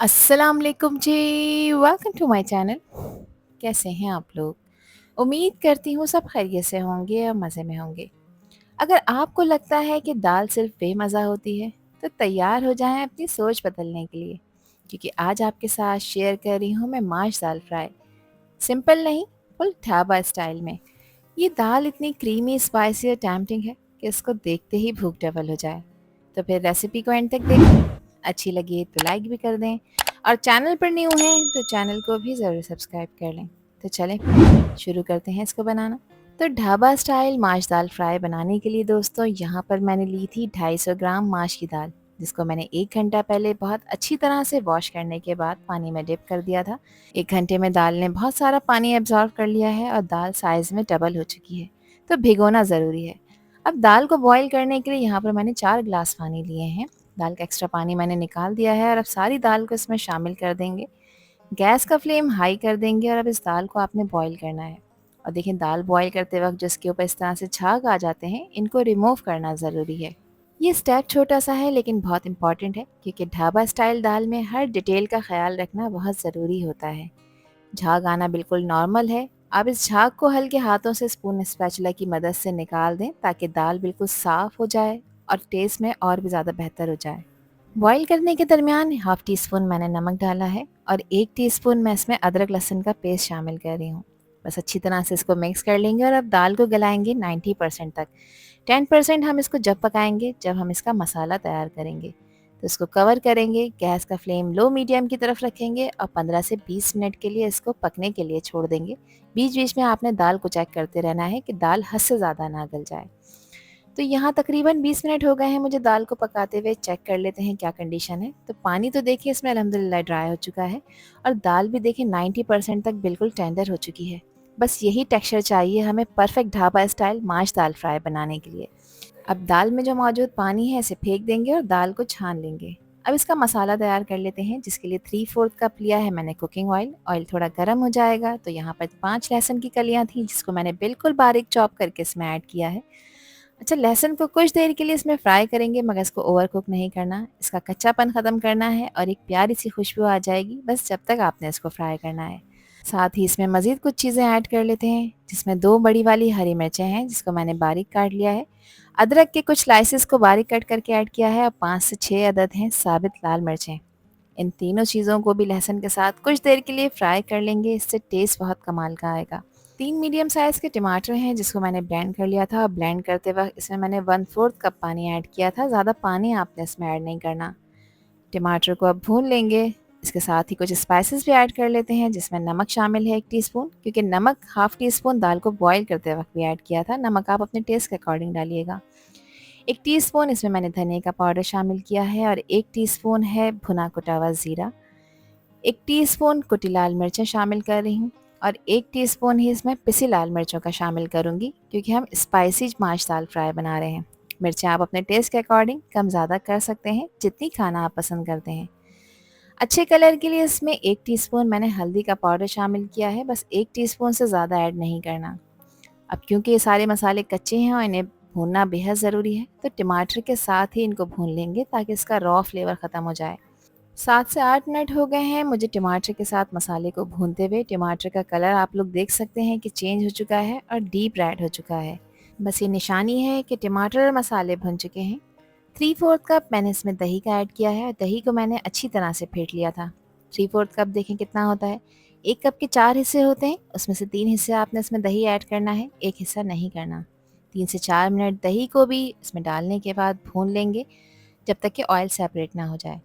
अस्सलाम वालेकुम जी। Welcome to my channel. कैसे हैं आप लोग? उम्मीद करती हूँ सब खैरियत से होंगे और मज़े में होंगे। अगर आपको लगता है कि दाल सिर्फ बेमज़ा होती है तो तैयार हो जाएं अपनी सोच बदलने के लिए, क्योंकि आज आपके साथ शेयर कर रही हूँ मैं माश दाल फ्राई। सिंपल नहीं, फुल ढाबा स्टाइल में। ये दाल इतनी क्रीमी, स्पाइसी और टैम्पटिंग है कि इसको देखते ही भूख डबल हो जाए। तो फिर रेसिपी को एंड तक देखें। अच्छी लगी तो लाइक भी कर दें, और चैनल पर न्यू हैं तो चैनल को भी ज़रूर सब्सक्राइब कर लें। तो चलें शुरू करते हैं इसको बनाना। तो ढाबा स्टाइल माश दाल फ्राई बनाने के लिए दोस्तों यहाँ पर मैंने ली थी 250 ग्राम माश की दाल, जिसको मैंने 1 घंटा पहले बहुत अच्छी तरह से वॉश करने के बाद पानी में डिप कर दिया था। 1 घंटे में दाल ने बहुत सारा पानी एब्जॉर्व कर लिया है और दाल साइज़ में डबल हो चुकी है, तो भिगोना ज़रूरी है। अब दाल को बॉईल करने के लिए यहाँ पर मैंने 4 गिलास पानी लिए हैं। दाल का एक्स्ट्रा पानी मैंने निकाल दिया है और अब सारी दाल को इसमें शामिल कर देंगे। गैस का फ्लेम हाई कर देंगे और अब इस दाल को आपने बॉईल करना है। और देखिए, दाल बॉईल करते वक्त जिसके ऊपर इस तरह से छाग आ जाते हैं, इनको रिमूव करना ज़रूरी है। ये स्टेप छोटा सा है लेकिन बहुत इंपॉर्टेंट है, क्योंकि ढाबा स्टाइल दाल में हर डिटेल का ख्याल रखना बहुत ज़रूरी होता है। झाग आना बिल्कुल नॉर्मल है। आप इस झाग को हल्के हाथों से स्पून स्पैचुला की मदद से निकाल दें, ताकि दाल बिल्कुल साफ़ हो जाए और टेस्ट में और भी ज़्यादा बेहतर हो जाए। बॉईल करने के दरमियान हाफ टी स्पून मैंने नमक डाला है और 1 टीस्पून मैं इसमें अदरक लहसुन का पेस्ट शामिल कर रही हूँ। बस अच्छी तरह से इसको मिक्स कर लेंगे और अब दाल को गलाएंगे 90% तक। 10% हम इसको जब पकाएंगे जब हम इसका मसाला तैयार करेंगे। तो इसको कवर करेंगे, गैस का फ्लेम लो मीडियम की तरफ रखेंगे और 15 से 20 मिनट के लिए इसको पकने के लिए छोड़ देंगे। बीच बीच में आपने दाल को चेक करते रहना है कि दाल हद से ज़्यादा ना गल जाए। तो यहाँ तकरीबन 20 मिनट हो गए हैं मुझे दाल को पकाते हुए। चेक कर लेते हैं क्या कंडीशन है। तो पानी तो देखिए इसमें अल्हम्दुलिल्लाह ड्राई हो चुका है और दाल भी देखिए 90% तक बिल्कुल टेंडर हो चुकी है। बस यही टेक्सचर चाहिए हमें परफेक्ट ढाबा स्टाइल माश दाल फ्राई बनाने के लिए। अब दाल में जो मौजूद पानी है इसे फेंक देंगे और दाल को छान लेंगे। अब इसका मसाला तैयार कर लेते हैं, जिसके लिए 3/4 कप लिया है मैंने कुकिंग ऑयल। ऑयल थोड़ा गर्म हो जाएगा तो यहाँ पर 5 लहसुन की कलियाँ थी, जिसको मैंने बिल्कुल बारीक चॉप करके इसमें ऐड किया है। अच्छा, लहसुन को कुछ देर के लिए इसमें फ्राई करेंगे, मगर इसको ओवर कुक नहीं करना। इसका कच्चापन ख़त्म करना है और एक प्यारी सी खुशबू आ जाएगी, बस जब तक आपने इसको फ्राई करना है। साथ ही इसमें मज़ीद कुछ चीज़ें ऐड कर लेते हैं, जिसमें 2 बड़ी वाली हरी मिर्चें हैं, जिसको मैंने बारीक काट लिया है। अदरक के कुछ स्लाइसेस को बारीक कट करके ऐड किया है और 5 से 6 अदद हैं साबित लाल मिर्चें। इन तीनों चीज़ों को भी लहसुन के साथ कुछ देर के लिए फ्राई कर लेंगे, इससे टेस्ट बहुत कमाल का आएगा। 3 मीडियम साइज़ के टमाटर हैं, जिसको मैंने ब्लेंड कर लिया था और ब्लेंड करते वक्त इसमें मैंने 1/4 कप पानी ऐड किया था। ज़्यादा पानी आपने इसमें ऐड नहीं करना। टमाटर को अब भून लेंगे। इसके साथ ही कुछ स्पाइसेस भी ऐड कर लेते हैं, जिसमें नमक शामिल है 1 टीस्पून, क्योंकि नमक हाफ टी स्पून दाल को बॉईल करते वक्त भी ऐड किया था। नमक आप अपने टेस्ट के अकॉर्डिंग डालिएगा। 1 टीस्पून इसमें मैंने धनिया का पाउडर शामिल किया है और 1 टीस्पून है भुना कुटा हुआ ज़ीरा। 1 टीस्पून कुटी लाल मिर्चें शामिल कर रही हूँ और 1 टीस्पून ही इसमें पिसी लाल मिर्चों का शामिल करूँगी, क्योंकि हम स्पाइसी माश दाल फ्राई बना रहे हैं। मिर्चें आप अपने टेस्ट के अकॉर्डिंग कम ज़्यादा कर सकते हैं, जितनी खाना आप पसंद करते हैं। अच्छे कलर के लिए इसमें 1 टीस्पून मैंने हल्दी का पाउडर शामिल किया है, बस 1 टीस्पून से ज़्यादा ऐड नहीं करना। अब क्योंकि ये सारे मसाले कच्चे हैं और इन्हें भूनना बेहद ज़रूरी है, तो टमाटर के साथ ही इनको भून लेंगे ताकि इसका रॉ फ्लेवर ख़त्म हो जाए। 7 से 8 मिनट हो गए हैं मुझे टमाटर के साथ मसाले को भूनते हुए। टमाटर का कलर आप लोग देख सकते हैं कि चेंज हो चुका है और डीप रेड हो चुका है। बस ये निशानी है कि टमाटर और मसाले भुन चुके हैं। 3/4 कप मैंने इसमें दही का ऐड किया है। दही को मैंने अच्छी तरह से फेंट लिया था। 3/4 कप देखें कितना होता है। 1 कप के 4 हिस्से होते हैं, उसमें से 3 हिस्से आपने इसमें दही ऐड करना है, 1 हिस्सा नहीं करना। 3 से 4 मिनट दही को भी इसमें डालने के बाद भून लेंगे, जब तक कि ऑयल सेपरेट ना हो जाए।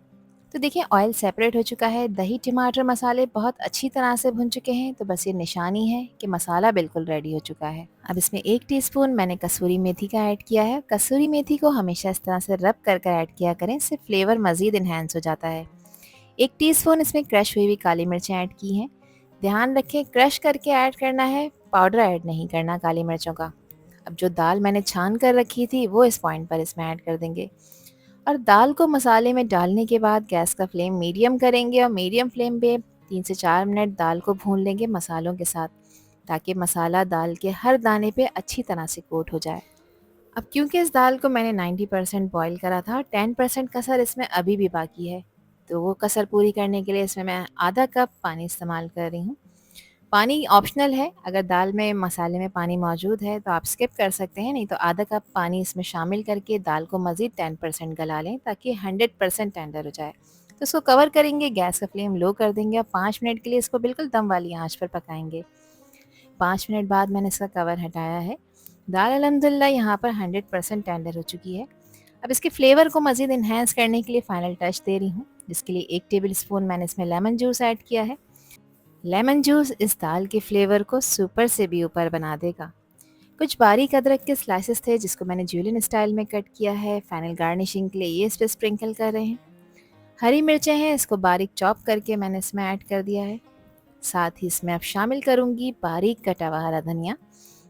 तो देखिए, ऑयल सेपरेट हो चुका है, दही टमाटर मसाले बहुत अच्छी तरह से भुन चुके हैं। तो बस ये निशानी है कि मसाला बिल्कुल रेडी हो चुका है। अब इसमें 1 टीस्पून मैंने कसूरी मेथी का ऐड किया है। कसूरी मेथी को हमेशा इस तरह से रब कर कर ऐड किया करें, इससे फ्लेवर मज़ीद इन्हेंस हो जाता है। 1 टीस्पून इसमें क्रश हुई हुई काली मिर्चें ऐड की हैं। ध्यान रखें, क्रश करके ऐड करना है, पाउडर ऐड नहीं करना काली मिर्चों का। अब जो दाल मैंने छान कर रखी थी वो इस पॉइंट पर इसमें ऐड कर देंगे और दाल को मसाले में डालने के बाद गैस का फ्लेम मीडियम करेंगे और मीडियम फ्लेम पे 3 से 4 मिनट दाल को भून लेंगे मसालों के साथ, ताकि मसाला दाल के हर दाने पे अच्छी तरह से कोट हो जाए। अब क्योंकि इस दाल को मैंने 90% बॉईल करा था और 10% कसर इसमें अभी भी बाकी है, तो वो कसर पूरी करने के लिए इसमें मैं आधा कप पानी इस्तेमाल कर रही हूँ। पानी ऑप्शनल है, अगर दाल में मसाले में पानी मौजूद है तो आप स्किप कर सकते हैं, नहीं तो आधा कप पानी इसमें शामिल करके दाल को मज़ीद 10% गला लें ताकि 100% टेंडर हो जाए। तो इसको कवर करेंगे, गैस का फ्लेम लो कर देंगे और 5 मिनट के लिए इसको बिल्कुल दम वाली आंच पर पकाएंगे। 5 मिनट बाद मैंने इसका कवर हटाया है। दाल अल्हम्दुलिल्लाह यहाँ पर 100% टेंडर हो चुकी है। अब इसके फ्लेवर को मज़ीद इन्हेंस करने के लिए फ़ाइनल टच दे रही हूँ, जिसके लिए 1 टेबल स्पून मैंने इसमें लेमन जूस ऐड किया है। लेमन जूस इस दाल के फ्लेवर को सुपर से भी ऊपर बना देगा। कुछ बारीक अदरक के स्लाइसेस थे जिसको मैंने जूलियन स्टाइल में कट किया है। फाइनल गार्निशिंग के लिए ये इस पे स्प्रिंकल कर रहे हैं। हरी मिर्चें हैं, इसको बारीक चॉप करके मैंने इसमें ऐड कर दिया है। साथ ही इसमें अब शामिल करूँगी बारीक कटा हुआ हरा धनिया,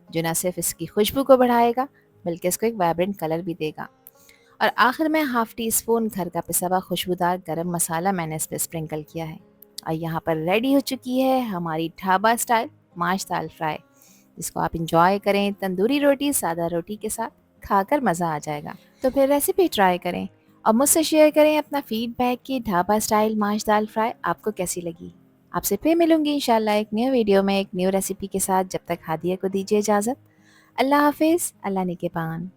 जो न सिर्फ इसकी खुशबू को बढ़ाएगा बल्कि इसको एक वाइब्रेंट कलर भी देगा। और आखिर में हाफ़ टी स्पून घर का पिसा हुआ खुशबूदार गरम मसाला मैंने इस पर स्प्रिंकल किया है। और यहाँ पर रेडी हो चुकी है हमारी ढाबा स्टाइल माश दाल फ्राई, जिसको आप इंजॉय करें तंदूरी रोटी, सादा रोटी के साथ, खाकर मज़ा आ जाएगा। तो फिर रेसिपी ट्राई करें और मुझसे शेयर करें अपना फीडबैक कि ढाबा स्टाइल माश दाल फ्राई आपको कैसी लगी। आपसे फिर मिलूंगी इंशाल्लाह एक न्यू वीडियो में एक न्यू रेसिपी के साथ। जब तक हादिया को दीजिए इजाज़त। अल्लाह हाफिज़, अल्लाह निगहबान।